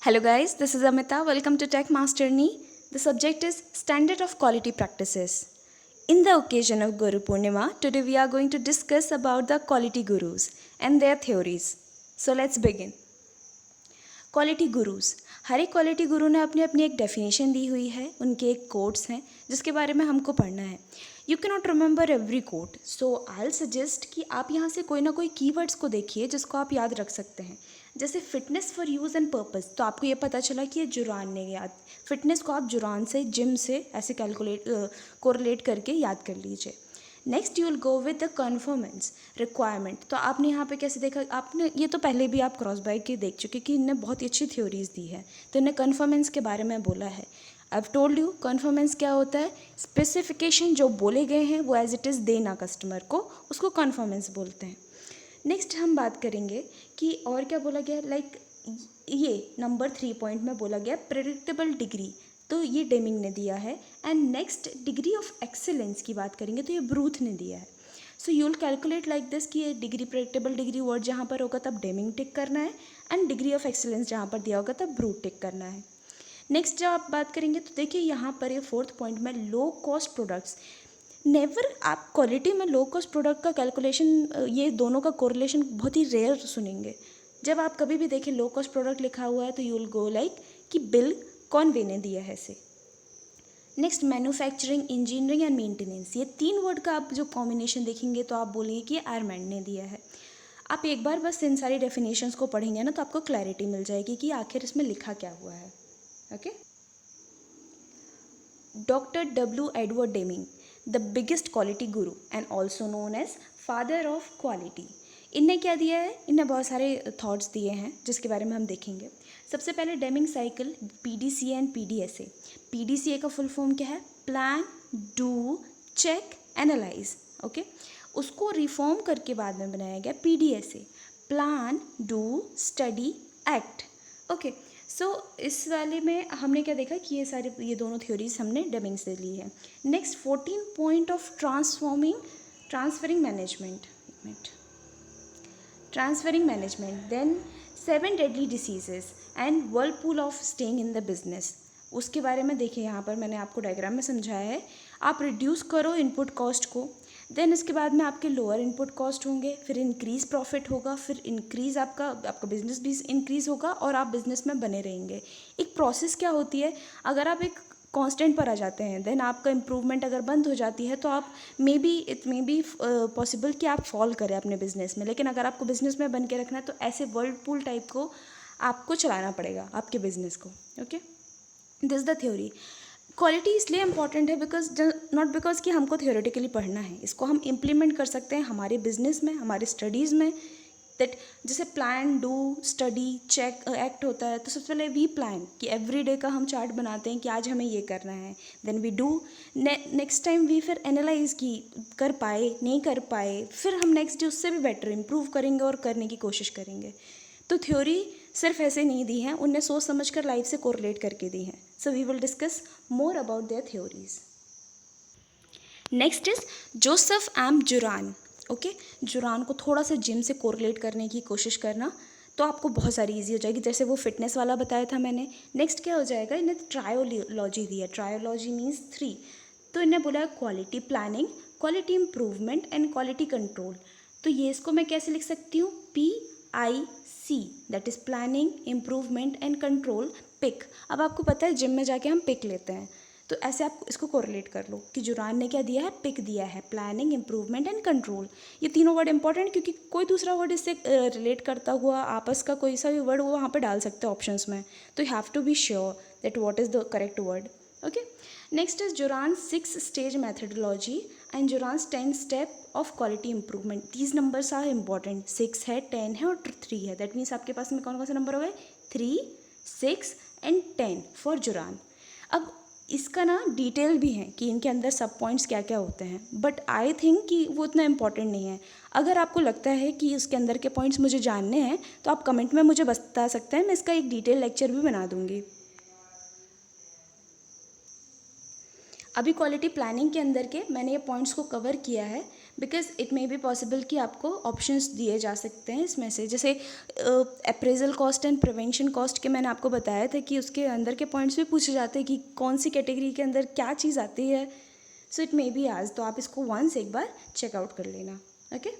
Hello guys, this is Amita. Welcome to Tech Master Knee. The subject is Standard of Quality Practices. In the occasion of Guru Purnima, today we are going to discuss about the quality gurus and their theories. So let's begin. Quality gurus, हर एक quality गुरु ने अपनी अपनी एक definition दी हुई है, उनके एक कोट्स हैं जिसके बारे में हमको पढ़ना है. You can not remember every quote, so I suggest कि आप यहाँ से कोई ना कोई कीवर्ड्स को देखिए जिसको आप याद रख सकते हैं. जैसे fitness for use and purpose, तो आपको ये पता चला कि ये जुरान ने याद, फिटनेस को आप जुरान से, जिम से ऐसे कोरिलेट करके याद कर लीजिए. Next you will go with the conformance requirement. तो आपने यहाँ पे कैसे देखा, आपने ये तो पहले भी आप क्रॉस बाय के देख चुके कि इनने बहुत ही अच्छी थ्योरीज दी है. तो इन्हें कन्फर्मेंस के बारे में बोला है. I have told you conformance क्या होता है. स्पेसिफिकेशन जो बोले गए हैं वो एज इट इज़ देना कस्टमर को, उसको कन्फर्मेंस बोलते हैं. नेक्स्ट हम बात करेंगे कि और क्या बोला गया, लाइक ये नंबर 3 पॉइंट में बोला गया प्रेडिक्टेबल डिग्री, तो ये डेमिंग ने दिया है. And next degree of excellence की बात करेंगे तो ये ब्रूथ ने दिया है. So you will calculate like this कि ये डिग्री, प्रेडिक्टेबल डिग्री वर्ड जहाँ पर होगा तब डेमिंग टिक करना है, एंड डिग्री ऑफ एक्सेलेंस जहाँ पर दिया होगा तब ब्रूथ टिक करना है. नेक्स्ट जब आप बात करेंगे तो देखिए यहाँ पर ये 4th पॉइंट में लो कॉस्ट प्रोडक्ट्स. नेवर आप क्वालिटी में लो कॉस्ट प्रोडक्ट का कैलकुलेशन, ये दोनों का कोरिलेशन बहुत ही रेयर सुनेंगे. जब आप कभी भी देखें लो कॉस्ट प्रोडक्ट लिखा हुआ है तो यू विल गो लाइक कि बिल कौन वे ने दिया है से. Next manufacturing, engineering and maintenance, ये 3 वर्ड का आप जो कॉम्बिनेशन देखेंगे तो आप बोलेंगे कि आयरमैंड ने दिया है. आप एक बार बस इन सारी डेफिनेशंस को पढ़ेंगे ना तो आपको क्लैरिटी मिल जाएगी कि आखिर इसमें लिखा क्या हुआ है. Okay. Doctor W Edward Deming, the biggest quality guru and also known as father of quality. इनने क्या दिया है, इनने बहुत सारे थॉट्स दिए हैं जिसके बारे में हम देखेंगे. सबसे पहले Deming cycle, PDC and PDSA. PDCA का फुल फॉर्म क्या है, plan, do, check, analyse. Okay. उसको रिफॉर्म करके बाद में बनाया गया PDSA, plan, do, study, act. Okay. So इस वाले में हमने क्या देखा कि ये दोनों थ्योरीज हमने डेमिंग से ली है. Next 14 point of transferring management, then 7 deadly diseases and whirlpool of staying in the business. उसके बारे में देखिए, यहाँ पर मैंने आपको डायग्राम में समझाया है. आप रिड्यूस करो इनपुट कॉस्ट को, देन इसके बाद में आपके लोअर इनपुट कॉस्ट होंगे, फिर इंक्रीज प्रॉफिट होगा, फिर इंक्रीज आपका बिजनेस भी इंक्रीज होगा और आप बिजनेस में बने रहेंगे. एक प्रोसेस क्या होती है, अगर आप एक कांस्टेंट पर आ जाते हैं देन आपका इम्प्रूवमेंट अगर बंद हो जाती है तो आप इट मे बी पॉसिबल कि आप फॉल करें अपने बिजनेस में. लेकिन अगर आपको बिजनेस में बन के रखना है तो ऐसे वर्लपूल टाइप को आपको चलाना पड़ेगा आपके बिजनेस को. Okay. This the theory. Quality इसलिए इंपॉर्टेंट है नॉट बिकॉज कि हमको थियोरेटिकली पढ़ना है, इसको हम इम्प्लीमेंट कर सकते हैं हमारे बिजनेस में, हमारे स्टडीज़ में. दैट जैसे plan, do, study, check, act होता है, तो सबसे पहले वी प्लान कि एवरी डे का हम चार्ट बनाते हैं कि आज हमें ये करना है. Then we do, next time we फिर एनालाइज की कर पाए नहीं कर पाए, फिर हम नेक्स्ट डे उससे भी बेटर इम्प्रूव करेंगे और करने की कोशिश करेंगे. तो थ्योरी सिर्फ ऐसे नहीं दी है, उनने सोच समझ कर लाइफ से कोरिलेट करके दी है. So we will discuss more about their theories. Next is Joseph M Juran. Okay. Juran को थोड़ा सा जिम से कोरिलेट करने की कोशिश करना तो आपको बहुत सारी ईजी हो जाएगी. जैसे वो फिटनेस वाला बताया था मैंने. नेक्स्ट क्या हो जाएगा, इन्हें ट्रायोलॉजी दिया. Trilogy means 3. तो इन्हें बोला है quality planning, quality improvement and quality control. तो ये इसको मैं कैसे लिख सकती हूँ, PIC, that is planning, improvement and control, PIC. अब आपको पता है जिम में जाके हम पिक लेते हैं, तो ऐसे आप इसको कोरिलेट कर लो कि जुरान ने क्या दिया है, पिक दिया है, प्लानिंग, इम्प्रूवमेंट एंड कंट्रोल. ये तीनों वर्ड इंपॉर्टेंट क्योंकि कोई दूसरा वर्ड इससे रिलेट करता हुआ आपस का कोई सा भी वर्ड वो वहाँ पे डाल सकते हैं ऑप्शंस में. तो you have to be sure that what is the correct word. Okay. Next is Juran 6 stage methodology and Juran's 10 step of quality improvement. These numbers are important. 6 है, 10 है और 3 है. दैट मीन्स आपके पास में कौन कौन से नंबर हो गए, 3, 6 एंड 10 फॉर जुरान. अब इसका ना डिटेल भी है कि इनके अंदर सब पॉइंट्स क्या क्या होते हैं, बट आई थिंक कि वो इतना इंपॉर्टेंट नहीं है. अगर आपको लगता है कि उसके अंदर के पॉइंट्स मुझे जानने हैं तो आप कमेंट में मुझे बता सकते हैं, मैं इसका एक डिटेल लेक्चर भी बना दूँगी. अभी क्वालिटी प्लानिंग के अंदर के मैंने ये पॉइंट्स को कवर किया है, because it may be possible कि आपको ऑप्शंस दिए जा सकते हैं इसमें से, जैसे appraisal cost and prevention cost के मैंने आपको बताया था कि उसके अंदर के पॉइंट्स भी पूछे जाते हैं कि कौन सी कैटेगरी के अंदर क्या चीज़ आती है. सो इट मे बी आज, तो आप इसको वंस एक बार चेकआउट कर लेना. Okay.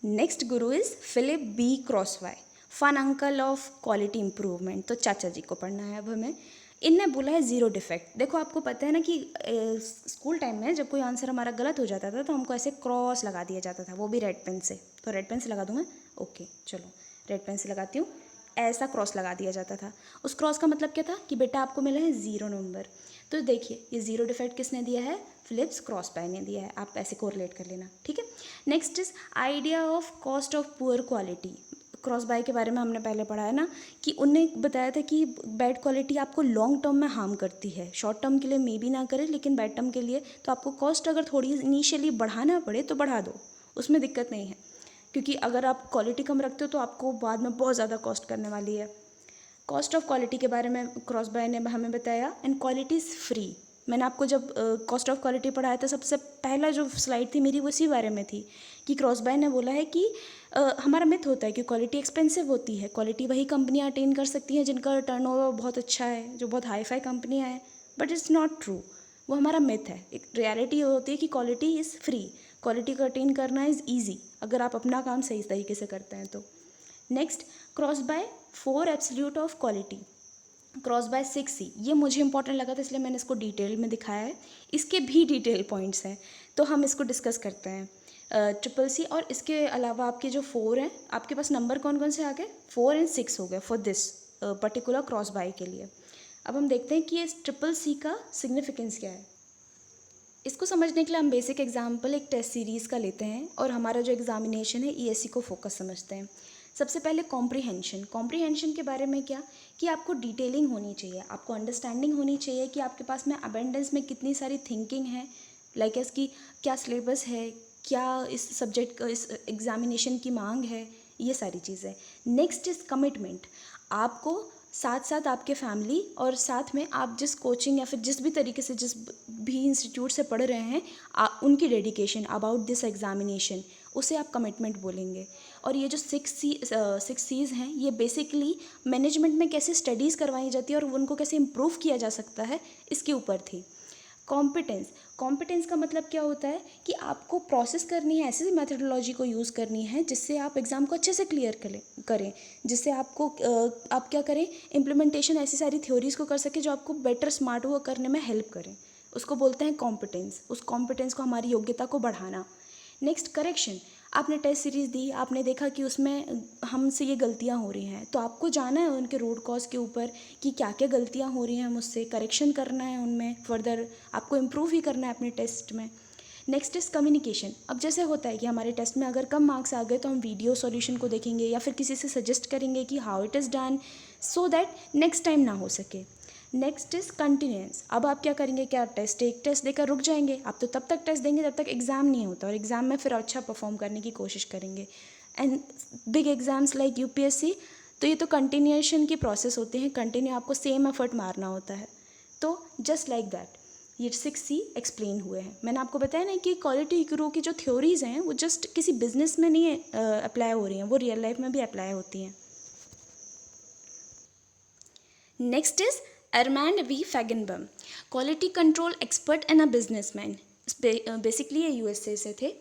Next guru is Philip B Crosby, fun uncle of quality improvement. तो चाचा जी को पढ़ना है अब हमें. इनने बोला है ज़ीरो डिफेक्ट. देखो आपको पता है ना कि स्कूल टाइम में जब कोई आंसर हमारा गलत हो जाता था तो हमको ऐसे क्रॉस लगा दिया जाता था, वो भी रेड पेन से. तो रेड पेन से लगा दूँ मैं. ओके चलो रेड पेन से लगाती हूँ. ऐसा क्रॉस लगा दिया जाता था. उस क्रॉस का मतलब क्या था कि बेटा आपको मिला है 0 नंबर. तो देखिए ये ज़ीरो डिफेक्ट किसने दिया है? फिलिप्स क्रॉसबाय ने दिया है. आप ऐसे कोरिलेट कर लेना. ठीक है. Next is idea of cost of poor quality. Crosby के बारे में हमने पहले पढ़ा है ना कि उनने बताया था कि बैड क्वालिटी आपको लॉन्ग टर्म में हार्म करती है. शॉर्ट टर्म के लिए मे बी ना करे, लेकिन बैड टर्म के लिए तो आपको कॉस्ट अगर थोड़ी इनिशियली बढ़ाना पड़े तो बढ़ा दो, उसमें दिक्कत नहीं है. क्योंकि अगर आप क्वालिटी कम रखते हो तो आपको बाद में बहुत ज़्यादा कॉस्ट करने वाली है. कॉस्ट ऑफ क्वालिटी के बारे में क्रॉसबाय ने हमें बताया. And quality is free. मैंने आपको जब कॉस्ट ऑफ क्वालिटी पढ़ाया था, सबसे पहला जो स्लाइड थी मेरी वो इसी बारे में थी कि क्रॉसबाय ने बोला है कि हमारा मिथ होता है कि क्वालिटी एक्सपेंसिव होती है. क्वालिटी वही कंपनियां अटेन कर सकती हैं जिनका टर्नओवर बहुत अच्छा है, जो बहुत हाई फाई कंपनियाँ हैं. But it's not true. वो हमारा मिथ है. एक रियलिटी होती है कि क्वालिटी इज़ फ्री. क्वालिटी को अटेन करना इज़ ईजी अगर आप अपना काम सही तरीके से करते हैं तो. Next, Crosby 4 absolute of quality. Crosby 6C, ये मुझे इंपॉर्टेंट लगा था इसलिए मैंने इसको डिटेल में दिखाया है. इसके भी डिटेल पॉइंट्स हैं तो हम इसको डिस्कस करते हैं. CCC और इसके अलावा आपके जो 4 हैं, आपके पास नंबर कौन कौन से आ गए? 4 और 6 हो गए फॉर दिस पर्टिकुलर क्रॉसबाय के लिए. अब हम देखते हैं कि इस CCC का सिग्निफिकेंस क्या है. इसको समझने के लिए हम बेसिक एग्जाम्पल एक टेस्ट सीरीज़ का लेते हैं और हमारा जो एग्जामिनेशन है ESE को फोकस समझते हैं. सबसे पहले कॉम्प्रीहेंशन. कॉम्प्रीहेंशन के बारे में क्या कि आपको डिटेलिंग होनी चाहिए, आपको अंडरस्टैंडिंग होनी चाहिए कि आपके पास में अबेंडेंस में कितनी सारी थिंकिंग है, लाइक इसकी क्या सिलेबस है, क्या इस सब्जेक्ट का इस एग्जामिनेशन की मांग है, ये सारी चीज़ें. Next is commitment. आपको साथ साथ आपके फैमिली और साथ में आप जिस कोचिंग या फिर जिस भी तरीके से जिस भी इंस्टीट्यूट से पढ़ रहे हैं उनकी डेडिकेशन अबाउट दिस एग्जामिनेशन, उसे आप कमिटमेंट बोलेंगे. और ये जो 6 C's हैं ये बेसिकली मैनेजमेंट में कैसे स्टडीज़ करवाई जाती है और उनको कैसे इम्प्रूव किया जा सकता है इसके ऊपर थी. कॉम्पिटेंस. कॉम्पिटेंस का मतलब क्या होता है कि आपको प्रोसेस करनी है, ऐसी मेथडोलॉजी को यूज़ करनी है जिससे आप एग्ज़ाम को अच्छे से क्लियर करें, जिससे आपको आप क्या करें, इम्प्लीमेंटेशन ऐसी सारी थ्योरीज़ को कर सके जो आपको बेटर स्मार्ट वर्क करने में हेल्प करें. उसको बोलते हैं कॉम्पिटेंस. उस कॉम्पिटेंस को, हमारी योग्यता को बढ़ाना. Next, correction. आपने टेस्ट सीरीज़ दी, आपने देखा कि उसमें हमसे ये गलतियाँ हो रही हैं, तो आपको जाना है उनके रूट कॉज के ऊपर कि क्या क्या गलतियाँ हो रही हैं मुझसे, करेक्शन करना है उनमें, फर्दर आपको इम्प्रूव ही करना है अपने टेस्ट में. Next is communication. अब जैसे होता है कि हमारे टेस्ट में अगर कम मार्क्स आ गए तो हम वीडियो सॉल्यूशन को देखेंगे या फिर किसी से सजेस्ट करेंगे कि how it is done, so that next time ना हो सके. Next is continuance. अब आप क्या करेंगे, क्या एक टेस्ट देकर रुक जाएंगे? आप तो तब तक टेस्ट देंगे जब तक एग्ज़ाम नहीं होता, और एग्ज़ाम में फिर अच्छा परफॉर्म करने की कोशिश करेंगे. And big exams like UPSC, तो ये तो कंटिन्यूएशन की प्रोसेस होती है, कंटिन्यू आपको सेम एफर्ट मारना होता है. तो जस्ट लाइक दैट ये 6C एक्सप्लेन हुए हैं. मैंने आपको बताया ना कि क्वालिटी गुरु की जो थ्योरीज़ हैं वो जस्ट किसी बिजनेस में नहीं अप्लाई हो रही हैं, वो रियल लाइफ में भी अप्लाई होती हैं. Next is Armand V Feigenbaum, quality control expert and a businessman. Basically ये USA से थे.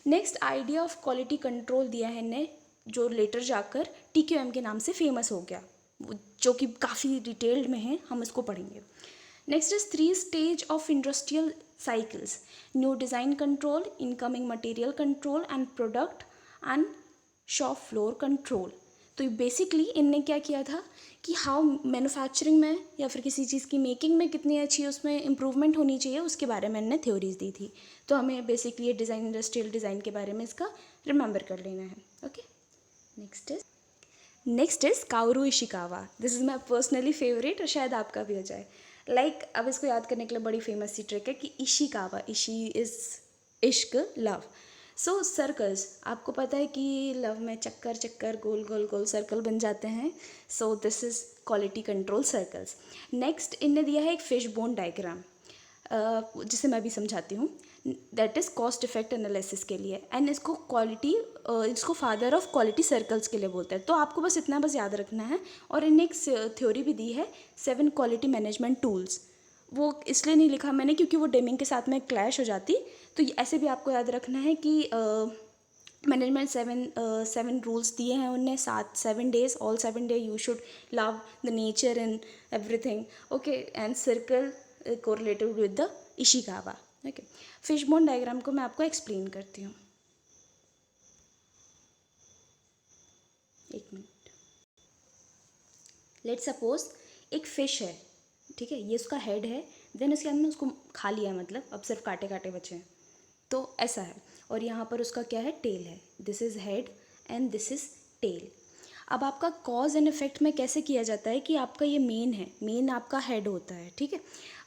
Next, idea of quality control दिया है इन्हें, जो लेटर जाकर TQM के नाम से फेमस हो गया, जो कि काफ़ी डिटेल्ड में है, हम इसको पढ़ेंगे. Next is 3 stage of industrial cycles, new design control, incoming material control and product and shop floor control. तो बेसिकली इनने क्या किया था कि हाउ मैन्युफैक्चरिंग में या फिर किसी चीज़ की मेकिंग में कितनी अच्छी उसमें इम्प्रूवमेंट होनी चाहिए, उसके बारे में इनने थ्योरीज दी थी. तो हमें बेसिकली ये डिज़ाइन, इंडस्ट्रियल डिज़ाइन के बारे में इसका रिमेंबर कर लेना है. Okay. Next is Kaoru Ishikawa. This is my personally favourite और शायद आपका भी हो जाए. लाइक अब इसको याद करने के लिए बड़ी फेमस सी ट्रिक है कि इशिकावा, इशी इज़ इश्क, लव. सो सर्कल्स, आपको पता है कि लव में चक्कर चक्कर गोल गोल गोल सर्कल बन जाते हैं. So this is quality control circles. Next इनने दिया है एक फिश बोन डायग्राम, जिसे मैं भी समझाती हूँ. That is cost effect analysis के लिए, एंड इसको इसको फादर ऑफ क्वालिटी सर्कल्स के लिए बोलते हैं. तो आपको बस इतना याद रखना है. और इन्हें एक थ्योरी भी दी है, 7 क्वालिटी मैनेजमेंट टूल्स. वो इसलिए नहीं लिखा मैंने क्योंकि वो डेमिंग के साथ में क्लैश हो जाती. तो ऐसे भी आपको याद रखना है कि मैनेजमेंट 7 रूल्स दिए हैं उनने. 7 days, all 7 day you should love the nature and everything. Okay, and circle correlated with the Ishikawa. Okay, fishbone diagram को मैं आपको एक्सप्लेन करती हूँ. एक मिनट. लेट सपोज एक फ़िश है, ठीक है, ये उसका हेड है. देन उसके अंदर उसको खा लिया, मतलब अब सिर्फ कांटे कांटे बचे हैं. तो ऐसा है. और यहाँ पर उसका क्या है, टेल है. This is head and this is tail. अब आपका कॉज एंड इफेक्ट में कैसे किया जाता है कि आपका ये मेन है, मेन आपका हेड होता है, ठीक है,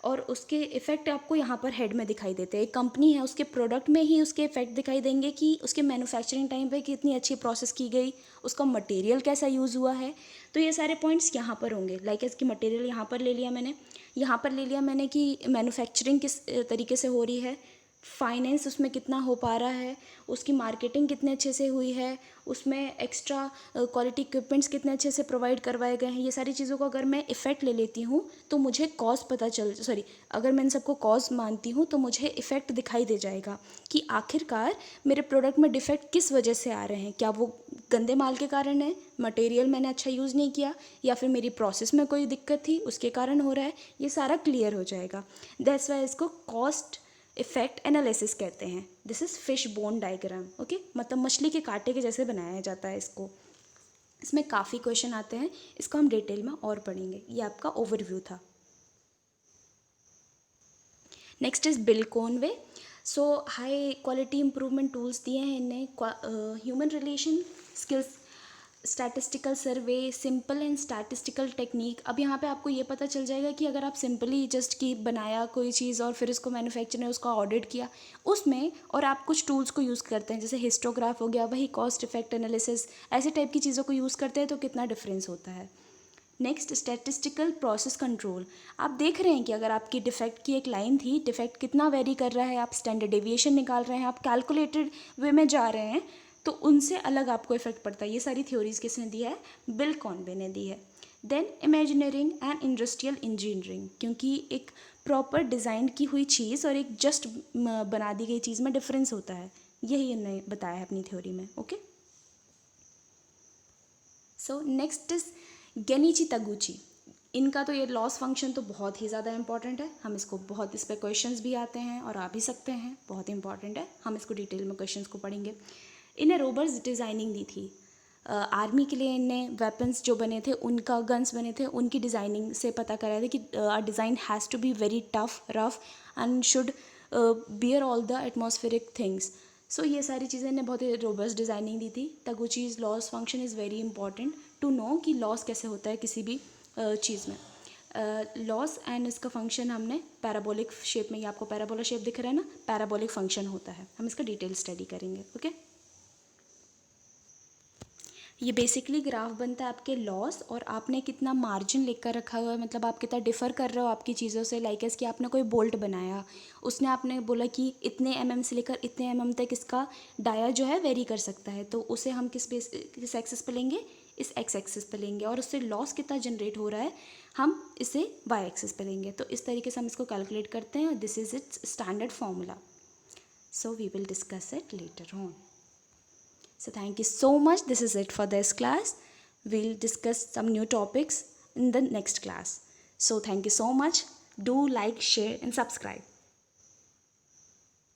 और उसके इफ़ेक्ट आपको यहाँ पर हेड में दिखाई देते हैं. एक कंपनी है, उसके प्रोडक्ट में ही उसके इफ़ेक्ट दिखाई देंगे कि उसके मैन्युफैक्चरिंग टाइम पे कितनी अच्छी प्रोसेस की गई, उसका मटेरियल कैसा यूज़ हुआ है. तो ये सारे पॉइंट्स यहाँ पर होंगे. लाइक इसकी मटेरियल यहाँ पर ले लिया मैंने, यहाँ पर ले लिया मैंने कि मैन्युफैक्चरिंग किस तरीके से हो रही है, फाइनेंस उसमें कितना हो पा रहा है, उसकी मार्केटिंग कितने अच्छे से हुई है, उसमें एक्स्ट्रा क्वालिटी इक्विपमेंट्स कितने अच्छे से प्रोवाइड करवाए गए हैं. ये सारी चीज़ों को अगर मैं इफ़ेक्ट ले लेती हूँ तो मुझे कॉज अगर मैं इन सबको कॉज मानती हूँ तो मुझे इफ़ेक्ट दिखाई दे जाएगा कि आखिरकार मेरे प्रोडक्ट में डिफेक्ट किस वजह से आ रहे हैं. क्या वो गंदे माल के कारण है, मटेरियल मैंने अच्छा यूज़ नहीं किया, या फिर मेरी प्रोसेस में कोई दिक्कत थी उसके कारण हो रहा है. ये सारा क्लियर हो जाएगा. दैट्स वाई इसको कॉस्ट इफेक्ट एनालिसिस कहते हैं. This is fish bone diagram. Okay, मतलब मछली के कांटे के जैसे बनाया जाता है इसको. इसमें काफ़ी क्वेश्चन आते हैं, इसको हम डिटेल में और पढ़ेंगे. ये आपका ओवरव्यू था. Next is bill Conway. So high quality improvement tools दिए हैं इन्हें. Human relation skills, statistical survey, simple and statistical technique. अब यहाँ पे आपको ये पता चल जाएगा कि अगर आप सिंपली जस्ट की बनाया कोई चीज़ और फिर उसको मैन्युफैक्चर ने उसका ऑडिट किया उसमें, और आप कुछ टूल्स को यूज़ करते हैं जैसे हिस्टोग्राफ हो गया, वही कॉस्ट इफेक्ट एनालिसिस, ऐसे टाइप की चीज़ों को यूज़ करते हैं तो कितना डिफरेंस होता है. Next, statistical process control. आप देख रहे हैं कि अगर आपकी डिफेक्ट की एक लाइन थी, डिफेक्ट कितना वेरी कर रहा है, आप स्टैंडर्ड डेविएशन निकाल रहे हैं, आप कैलकुलेटेड वे में जा रहे हैं, तो उनसे अलग आपको इफेक्ट पड़ता है. ये सारी थ्योरीज किसने दी है, बिल कॉनवे ने दी है. देन इमेजिनरिंग एंड इंडस्ट्रियल इंजीनियरिंग, क्योंकि एक प्रॉपर डिज़ाइन की हुई चीज़ और एक जस्ट बना दी गई चीज़ में डिफरेंस होता है. यही इन्होंने बताया है अपनी थ्योरी में. Okay, so next is Genichi Taguchi. इनका तो ये लॉस फंक्शन तो बहुत ही ज़्यादा इंपॉर्टेंट है. हम इसको बहुत, इस पर क्वेश्चंस भी आते हैं और आ भी सकते हैं, बहुत इंपॉर्टेंट है. हम इसको डिटेल में क्वेश्चंस को पढ़ेंगे. इन्हें रोबर्स डिज़ाइनिंग दी थी. आर्मी के लिए इन्हें वेपन्स जो बने थे, उनका गन्स बने थे, उनकी डिज़ाइनिंग से पता करा था कि design has to be very tough, rough and should bear all the atmospheric things. So ये सारी चीज़ें इन्हें बहुत ही रोबस्ट डिज़ाइनिंग दी थी. Taguchi's loss function is very important to know कि लॉस कैसे होता है किसी भी चीज़ में. लॉस एंड इसका फंक्शन हमने पैराबोलिक शेप में, ये आपको पैराबोला शेप दिख रहा है ना, पैराबोलिक फंक्शन होता है. हम इसका डिटेल स्टडी करेंगे. ओके, ये बेसिकली ग्राफ बनता है आपके लॉस और आपने कितना मार्जिन लेकर रखा हुआ है, मतलब आप कितना डिफ़र कर रहे हो आपकी चीज़ों से. लाइक कि आपने कोई बोल्ट बनाया, उसने आपने बोला कि इतने से लेकर इतने तक इसका डाया जो है वेरी कर सकता है, तो उसे हम किस एक्सेस पे लेंगे, इस एक्स एक्सेस पे लेंगे. और उससे लॉस कितना जनरेट हो रहा है हम इसे वाई एक्सेस पे लेंगे. तो इस तरीके से हम इसको कैलकुलेट करते हैं. This is it's standard formula. So we will discuss it later on. So thank you so much. This is it for this class. We'll discuss some new topics in the next class. So thank you so much. Do like, share and subscribe.